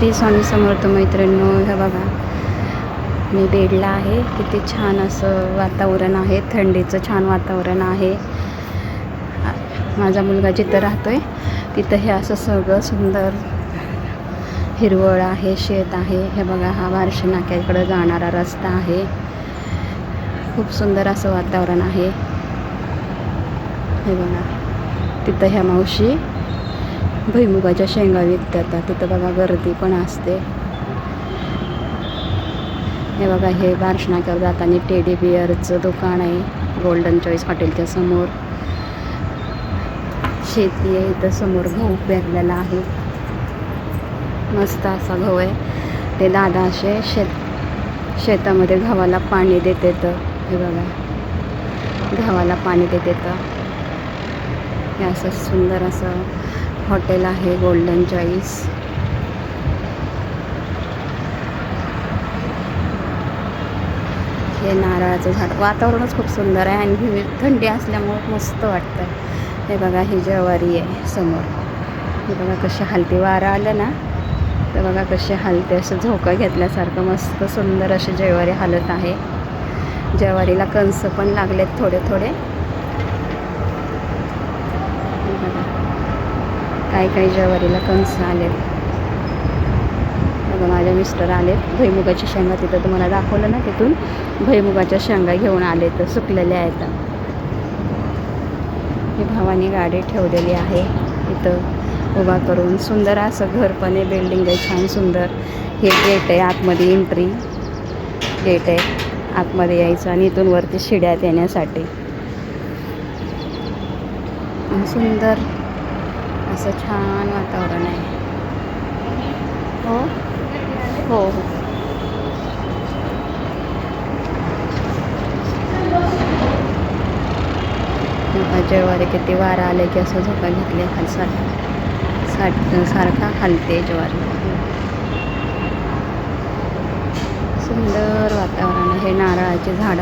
श्री स्वामी समर्थ मैत्रिणींनो, हे बघा मी बेडला आहे. किती छान असं वातावरण आहे, थंडीचं छान वातावरण आहे. माझा मुलगा जिथं राहतोय तिथं हे असं सगळं सुंदर हिरवळ आहे, शेत आहे. हे बघा हा बार्शी नाक्याकडे जाणारा रस्ता आहे. खूप सुंदर असं वातावरण आहे. हे बघा तिथं ह्या मावशी भुईमुगाच्या शेंगा विकतात. तिथं बघा गर्दी पण असते. हे बघा हे बार्शी नाक्यावर जाताना टेडी बिअरचं दुकान आहे. गोल्डन चॉईस हॉटेलच्या समोर शेती आहे. इथं समोर गहू पेरलेला आहे. मस्त असा गहू आहे. ते दादा असे शेतामध्ये गव्हाला पाणी देतात. हे बघा गव्हाला पाणी देतात. हे असं सुंदर असं हॉटेल आहे गोल्डन चॉईस. हे नारळाचं झाड, वातावरणच खूप सुंदर आहे आणि थंडी असल्यामुळे मस्त वाटतं. हे बघा ही ज्वारी आहे समोर. हे बघा कशी हलती, वारं आलं ना तर बघा कशी हलते, असं झोका घेतल्यासारखं मस्त सुंदर अशी ज्वारी हलत आहे. ज्वारीला कंस पण लागलेत थोडे थोडे. बघा काही ज्वारीला कंस आलेत. बघा माझे मिस्टर आलेत. भुईमुगाची शेंगा तिथं तुम्हाला दाखवलं ना, तिथून भुईमुगाच्या शेंगा घेऊन आले तर सुकलेल्या आहेत. ही भावानी गाडी ठेवलेली आहे इथं उभा करून. सुंदर असं घर पण आहे, बिल्डिंग आहे छान सुंदर. हे गेट आहे, आतमध्ये एंट्री गेट आहे, आतमध्ये यायचं आणि इथून वरती शिड्यात येण्यासाठी. सुंदर असं छान वातावरण आहे. हो हो हो ज्वारी किती वारा आले की असं झोका घेतले सारखा हलते ज्वारी. सुंदर वातावरण आहे. हे नारळाचे झाड आहे.